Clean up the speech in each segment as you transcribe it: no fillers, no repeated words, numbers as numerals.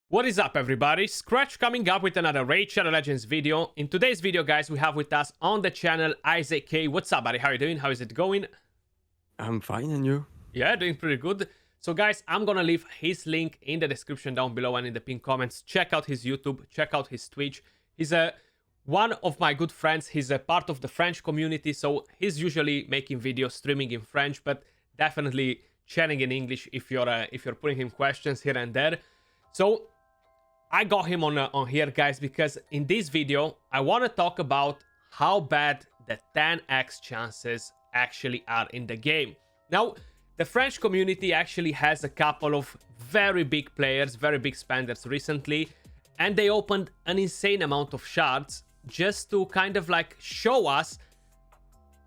What is up, everybody? Skratch coming up with another Raid Shadow Legends video. In today's video, guys, we have with us on the channel IZK. What's up, buddy? How are you doing? How is it going? I'm fine, and you? Yeah, doing pretty good. So, guys, I'm gonna leave his link in the description down below and in the pinned comments. Check out his YouTube, check out his Twitch. He's one of my good friends. He's a part of the French community, so he's usually making videos, streaming in French, but definitely chatting in English if you're putting him questions here and there. So I got him on here, guys, because in this video, I want to talk about how bad the 10x chances actually are in the game. Now, the French community actually has a couple of very big players, very big spenders recently, and they opened an insane amount of shards just to kind of like show us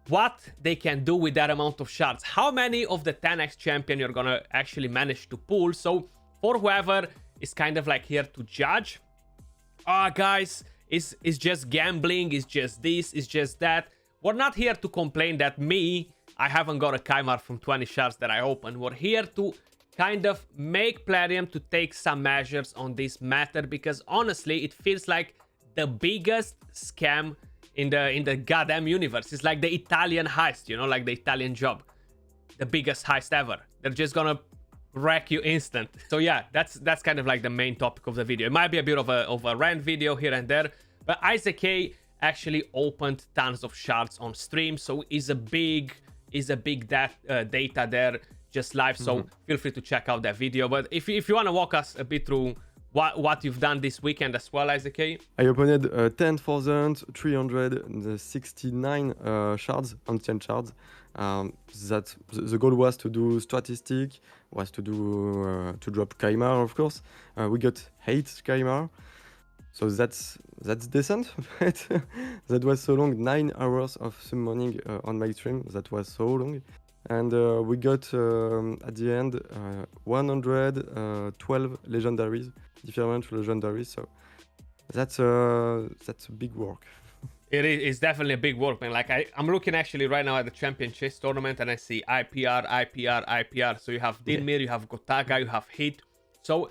what they can do with that amount of shards. How many of the 10x champion you're gonna actually manage to pull. So for whoever is kind of like here to judge, guys, it's just gambling, it's just this, it's just that. We're not here to complain that I haven't got a Kymar from 20 shards that I opened. We're here to kind of make Plarium to take some measures on this matter, because honestly, it feels like the biggest scam in the goddamn universe. It's like the Italian heist, you know, like the Italian job. The biggest heist ever. They're just gonna wreck you instant. So yeah, that's kind of like the main topic of the video. It might be a bit of a rant video here and there, but IZK actually opened tons of shards on stream, so is a big data there just live. So feel free to check out that video. But if you want to walk us a bit through what you've done this weekend as well, IZK. I opened 10,369 shards, ancient shards. That the goal was to do statistic, was to do to drop Kymar, of course. We got 8 Kymar, so that's decent. But that was so long. 9 hours of summoning on my stream. That was so long. And we got at the end 112 legendaries, different legendaries. So that's a big work. It is definitely a big work, man. Like I'm looking actually right now at the Champion Chase tournament, and I see IPR. So you have Dilmir, you have Gotaga, you have Hit. So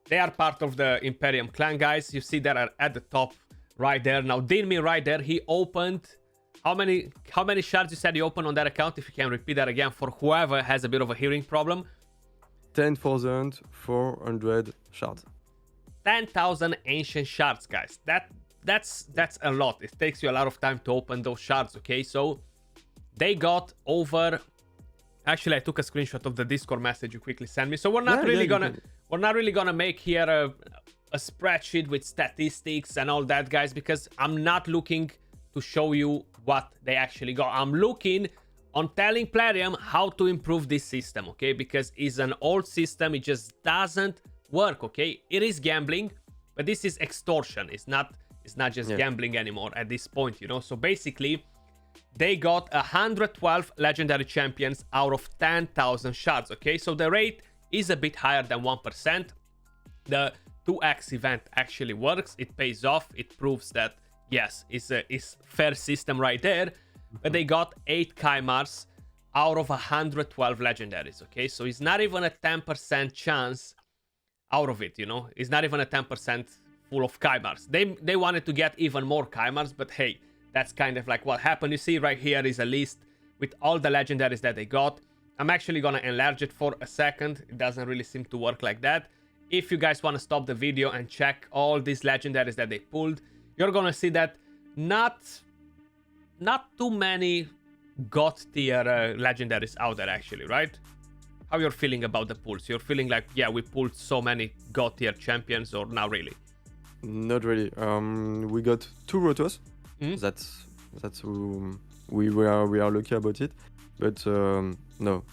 they are part of the Imperium clan, guys. You see that at the top right there. Now Dilmir right there, he opened how many shards you said you opened on that account? If you can repeat that again for whoever has a bit of a hearing problem. 10,400 shards. 10,000 ancient shards, guys. That's a lot. It takes you a lot of time to open those shards, okay? So they got over... Actually, I took a screenshot of the Discord message you quickly sent me. So we're not really gonna make here a spreadsheet with statistics and all that, guys, because I'm not looking to show you what they actually got. I'm looking on telling Plarium how to improve this system, okay? Because it's an old system, it just doesn't work, okay? It is gambling, but this is extortion. It's not just gambling anymore at this point, you know? So basically, they got 112 legendary champions out of 10,000 shards, okay? So the rate is a bit higher than 1%. The 2x event actually works. It pays off. It proves that, yes, it's fair system right there. But they got 8 Kymars out of 112 legendaries, okay? So it's not even a 10% chance out of it, you know? It's not even a 10% full of Kymars. They wanted to get even more Kymars, but hey, that's kind of like what happened. You see right here is a list with all the legendaries that they got. I'm actually gonna enlarge it for a second. It doesn't really seem to work like that. If you guys want to stop the video and check all these legendaries that they pulled, you're gonna see that not too many god tier legendaries out there actually, right? How you're feeling about the pulls? You're feeling like, yeah, we pulled so many god tier champions, or not really? Not really. We got 2 Rotos. That's we are lucky about it. But no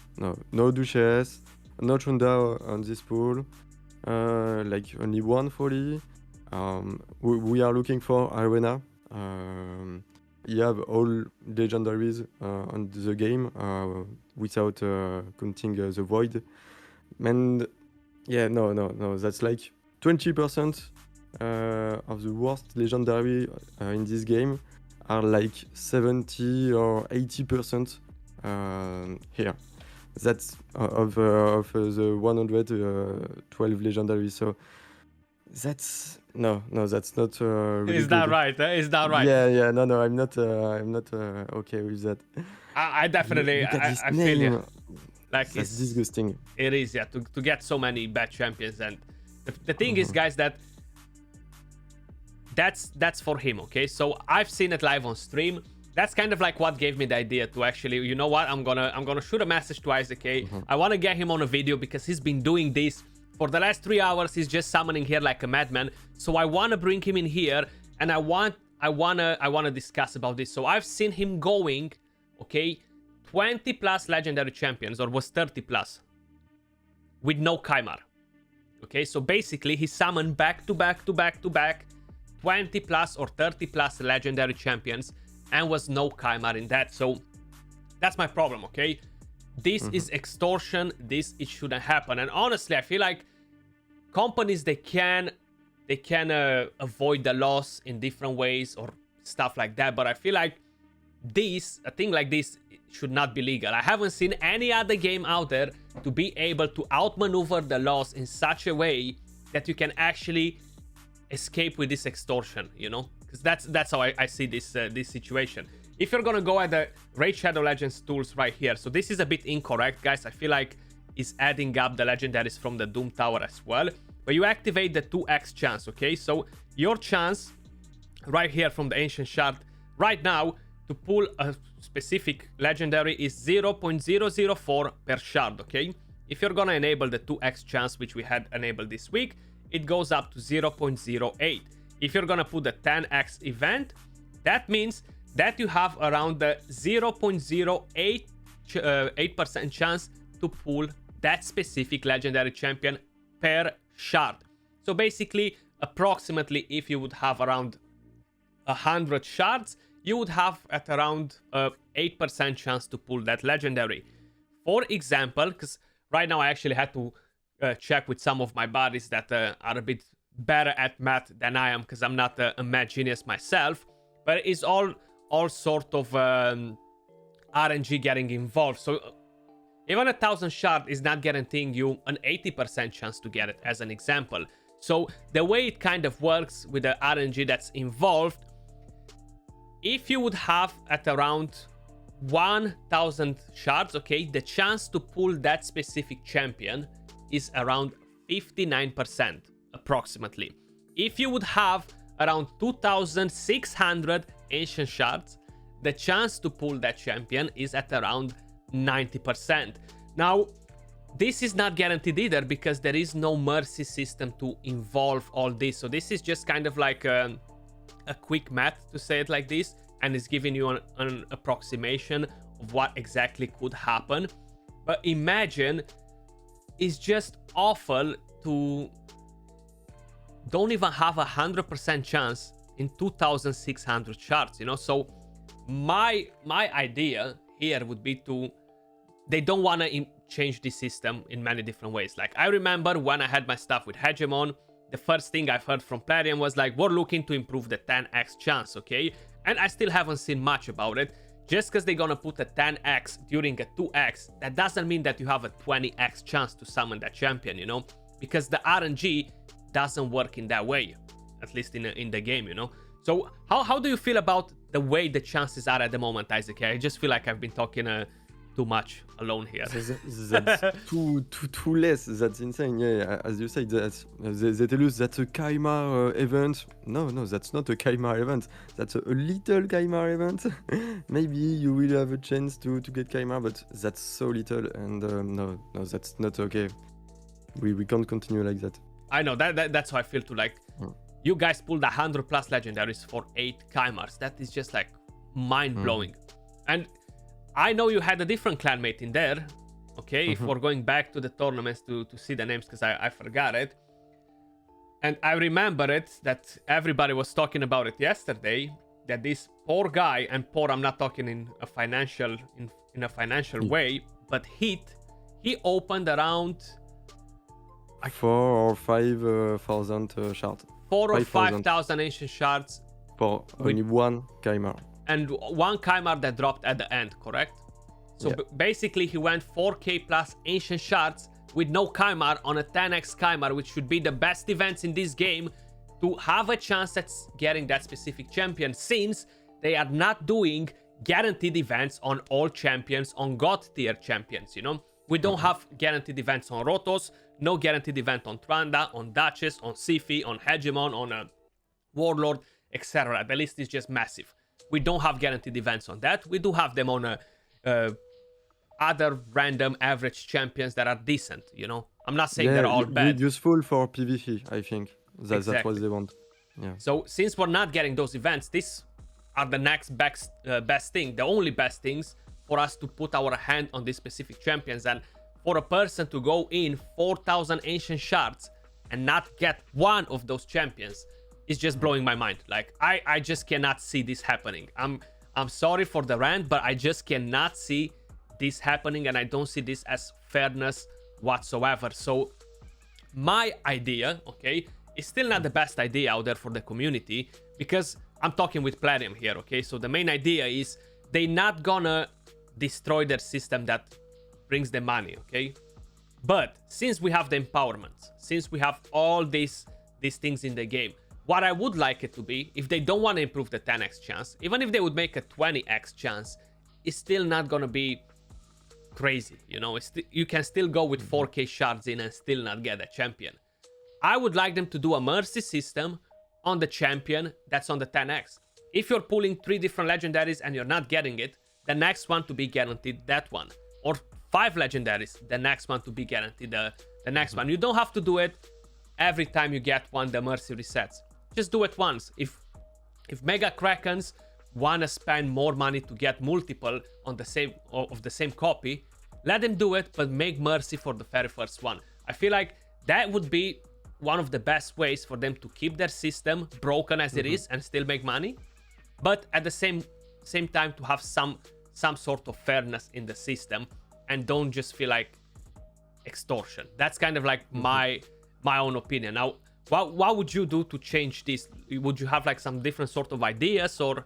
Duchess, no Chunda on this pool. Like only 1 Folly. We are looking for Arena. You have all legendaries on the game without counting the Void. And yeah, no. That's like 20% of the worst legendary in this game are like 70 or 80% here. That's of the 112 legendary. So that's that's not really Is that good. right? Is that right? Yeah. No. I'm not okay with that. I definitely, Look at this I feel name. you. Like That's it's disgusting. It is, yeah, to get so many bad champions. And the thing is, guys, that's for him, okay? So I've seen it live on stream. That's kind of like what gave me the idea to actually, you know what, I'm gonna shoot a message to IZK. I want to get him on a video because he's been doing this for the last 3 hours. He's just summoning here like a madman. So I want to bring him in here, and I wanna discuss about this. So I've seen him going, okay, 20 plus legendary champions, or was 30 plus, with no Chimar. Okay, so basically he summoned back to back 20 plus or 30 plus legendary champions, and was no Chimar in that. So that's my problem, okay? This is extortion. It shouldn't happen. And honestly, I feel like companies, they can avoid the loss in different ways or stuff like that, but I feel like a thing like this should not be legal. I haven't seen any other game out there to be able to outmaneuver the laws in such a way that you can actually escape with this extortion, you know? Because that's how I see this situation. If you're gonna go at the Raid Shadow Legends tools right here, so this is a bit incorrect, guys. I feel like it's adding up the legendaries from the Doom Tower as well. But you activate the 2x chance, okay? So your chance right here from the Ancient Shard right now to pull a specific legendary is 0.004 per shard, okay? If you're gonna enable the 2x chance, which we had enabled this week, it goes up to 0.08. If you're gonna put the 10x event, that means that you have around the 0.08% chance to pull that specific legendary champion per shard. So basically, approximately, if you would have around 100 shards, you would have at around 8% chance to pull that legendary. For example, because right now I actually had to check with some of my buddies that are a bit better at math than I am, because I'm not a math genius myself, but it's all sort of RNG getting involved. So even 1,000 shard is not guaranteeing you an 80% chance to get it, as an example. So the way it kind of works with the RNG that's involved, if you would have at around 1,000 shards, okay, the chance to pull that specific champion is around 59%, approximately. If you would have around 2,600 ancient shards, the chance to pull that champion is at around 90%. Now, this is not guaranteed either, because there is no mercy system to involve all this. So this is just kind of like a quick math, to say it like this, and it's giving you an approximation of what exactly could happen. But imagine, it's just awful to don't even have 100% chance in 2,600 shards, you know? So my idea here would be they don't want to change the system in many different ways. Like, I remember when I had my stuff with Hegemon, the first thing I've heard from Plarium was like, we're looking to improve the 10x chance, okay? And I still haven't seen much about it. Just because they're gonna put a 10x during a 2x, that doesn't mean that you have a 20x chance to summon that champion, you know? Because the RNG doesn't work in that way, at least in the game, you know? So how do you feel about the way the chances are at the moment, IZK? I just feel like I've been talking too much alone here. That's too less. That's insane. Yeah, as you said, they tell us that's a Chimar event. No, that's not a Chimar event. That's a little Chimar event. Maybe you will have a chance to get Chimar, but that's so little, and no, that's not okay. We can't continue like that. I know that's how I feel too. Like, you guys pulled 100 plus legendaries for 8 Chimars. That is just like mind blowing. And I know you had a different clanmate in there, okay? If we're going back to the tournaments to see the names, because I forgot it. And I remember it, that everybody was talking about it yesterday, that this poor guy, and poor, I'm not talking in a financial way, but he opened around 4,000 or 5,000 shards. 4,000 or 5,000 ancient shards for only one Chimar. And one Chimar that dropped at the end, correct? So basically he went 4k plus ancient shards with no Kymar on a 10x Kymar, which should be the best events in this game to have a chance at getting that specific champion, since they are not doing guaranteed events on all champions, on god tier champions, you know? We don't have guaranteed events on Rotos, no guaranteed event on Tranda, on Duchess, on Siphi, on Hegemon, on Warlord, etc. The list is just massive. We don't have guaranteed events on that. We do have them on other random average champions that are decent, you know? I'm not saying they're all bad. Useful for PvP, I think. That's what they want. Yeah. So since we're not getting those events, these are the next best thing, the only best things for us to put our hand on these specific champions. And for a person to go in 4,000 ancient shards and not get one of those champions is just blowing my mind. Like, I just cannot see this happening. I'm sorry for the rant, but I just cannot see this happening, and I don't see this as fairness whatsoever. So my idea, okay, is still not the best idea out there for the community, because I'm talking with Plarium here, okay? So the main idea is they not gonna destroy their system that brings them money, okay? But since we have the empowerment, since we have all these things in the game, what I would like it to be, if they don't want to improve the 10x chance, even if they would make a 20x chance, it's still not gonna be crazy, you know? You can still go with 4k shards in and still not get a champion. I would like them to do a mercy system on the champion that's on the 10x. If you're pulling 3 different legendaries and you're not getting it, the next one to be guaranteed that one. Or 5 legendaries, the next one to be guaranteed the next one. You don't have to do it every time you get one, the mercy resets. Just do it once. If Mega Krakens wanna spend more money to get multiple on the same copy, let them do it, but make mercy for the very first one. I feel like that would be one of the best ways for them to keep their system broken as it is and still make money, but at the same time to have some sort of fairness in the system and don't just feel like extortion. That's kind of like my own opinion. Now, what would you do to change this? Would you have like some different sort of ideas, or?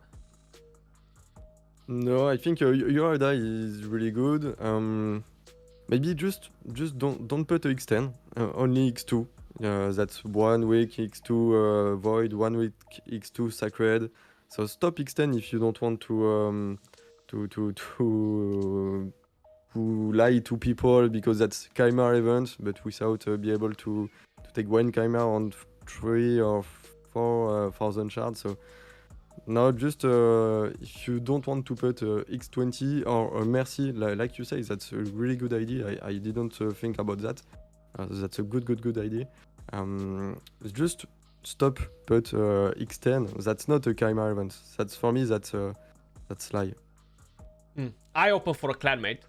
No, I think your idea is really good. Maybe just don't put a X10, only X2. That's 1 week X2 Void, 1 week X2 Sacred. So stop X10 if you don't want to lie to people, because that's Kymar event, but without be able to take 1 Kymar on 3 or 4,000 shards. So now just if you don't want to put X20 or Mercy, like you say, that's a really good idea. I didn't think about that. That's a good idea. Just stop put X10. That's not a Kymar event. That's, for me, that's lie. I open for a clanmate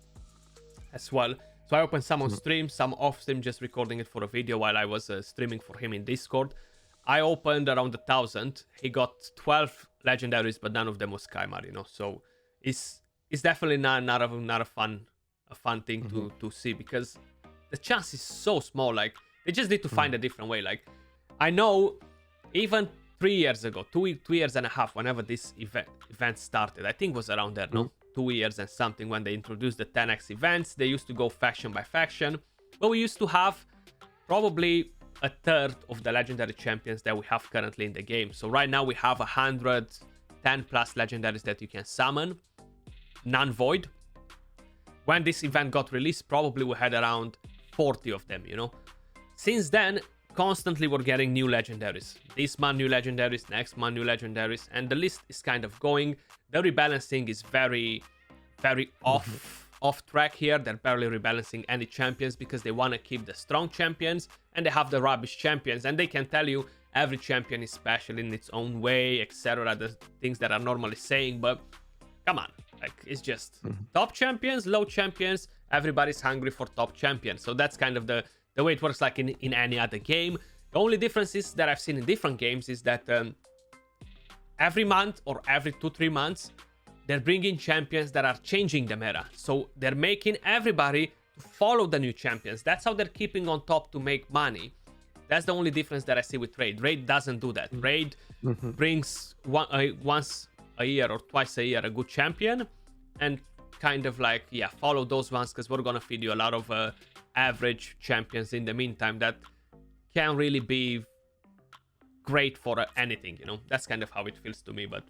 as well. So I opened some on stream, some off stream, just recording it for a video while I was streaming for him in Discord. I opened around 1,000. He got 12 legendaries, but none of them was Kymar, you know. So it's definitely not a fun thing to see, because the chance is so small. Like, they just need to find a different way. Like, I know even 3 years ago, 2 years and a half, whenever this event started, I think it was around there, no? 2 years and something, when they introduced the 10x events, they used to go faction by faction, but we used to have probably a third of the legendary champions that we have currently in the game. So right now we have 110 plus legendaries that you can summon, none void. When this event got released, probably we had around 40 of them, you know. Since then, constantly we're getting new legendaries. This month new legendaries, next month new legendaries, and the list is kind of going. The rebalancing is very off track here. They're barely rebalancing any champions because they want to keep the strong champions and they have the rubbish champions, and they can tell you every champion is special in its own way, etc. The things that are normally saying, but come on, like, it's just top champions, low champions, everybody's hungry for top champions. So that's kind of the way it works, like in any other game. The only differences that I've seen in different games is that every month or every 2-3 months, they're bringing champions that are changing the meta. So they're making everybody to follow the new champions. That's how they're keeping on top to make money. That's the only difference that I see with Raid. Raid doesn't do that. Raid brings once a year or twice a year a good champion, and kind of like, yeah, follow those ones, because we're gonna feed you a lot of average champions in the meantime that can't really be great for anything, you know. That's kind of how it feels to me. But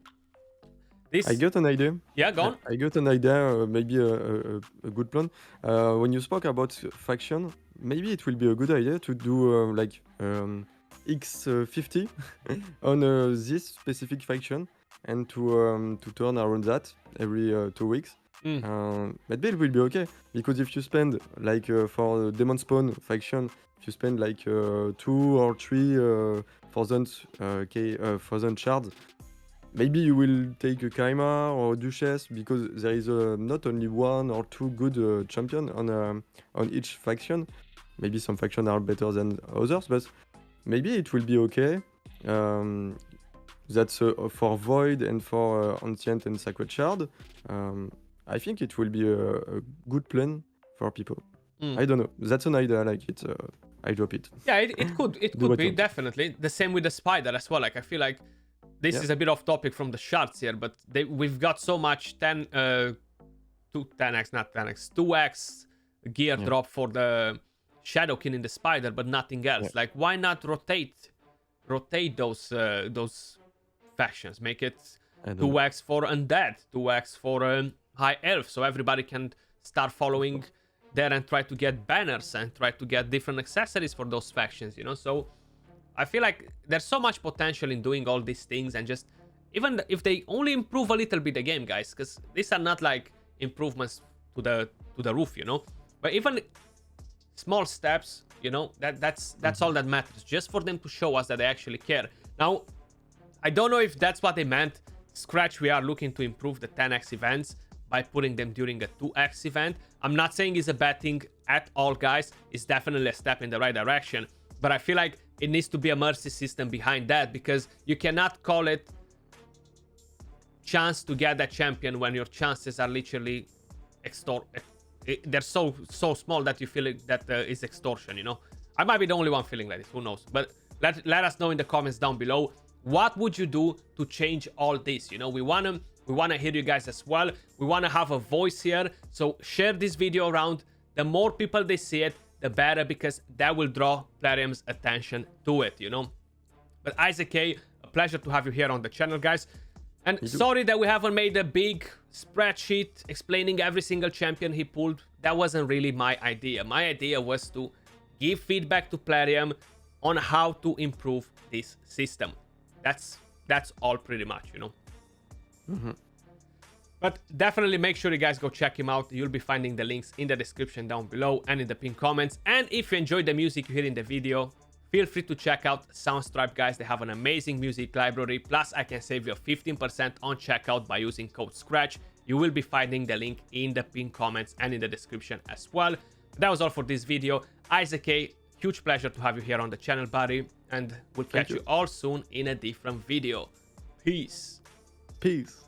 this, I got an idea. yeah, go on. I got an idea, maybe a good plan. When you spoke about faction, maybe it will be a good idea to do like X50 on this specific faction, and to turn around that every 2 weeks. Maybe it will be okay, because if you spend like for Demon Spawn faction, if you spend like 2 or 3 thousand shards, maybe you will take a Kaima or a Duchess, because there is not only 1 or 2 good champion on each faction. Maybe some factions are better than others, but maybe it will be okay. That's for Void and for Ancient and Sacred Shard. I think it will be a good plan for people. I don't know. That's an idea. I like it. I drop it. Yeah, it could be, definitely. The same with the Spider as well. Like, I feel like this is a bit off topic from the shards here, but we've got so much 2x gear drop for the Shadowkin in the Spider, but nothing else. Like, why not rotate those factions? Make it 2x for Undead, 2x for High Elf, so everybody can start following there and try to get banners and try to get different accessories for those factions, you know. So I feel like there's so much potential in doing all these things, and just even if they only improve a little bit the game, guys, because these are not like improvements to the roof, you know, but even small steps, you know, that's all that matters, just for them to show us that they actually care. Now, I don't know if that's what they meant. Skratch, we are looking to improve the 10x events by putting them during a 2x event. I'm not saying it's a bad thing at all, guys. It's definitely a step in the right direction, but I feel like it needs to be a mercy system behind that, because you cannot call it chance to get that champion when your chances are literally they're so small that you feel like that is extortion, you know. I might be the only one feeling like this, who knows. But let us know in the comments down below, what would you do to change all this? You know, we want to hear you guys as well. We want to have a voice here, so share this video around. The more people they see it, the better, because that will draw Plarium's attention to it, you know. But IZK, a pleasure to have you here on the channel, guys. And sorry that we haven't made a big spreadsheet explaining every single champion he pulled. That wasn't really my idea. My idea was to give feedback to Plarium on how to improve this system. That's all pretty much, you know. But definitely make sure you guys go check him out. You'll be finding the links in the description down below and in the pinned comments. And if you enjoyed the music you hear in the video, feel free to check out Soundstripe, guys. They have an amazing music library. Plus, I can save you 15% on checkout by using code Skratch. You will be finding the link in the pinned comments and in the description as well. That was all for this video. IZK, huge pleasure to have you here on the channel, buddy. And we'll catch you all soon in a different video. Peace. Peace.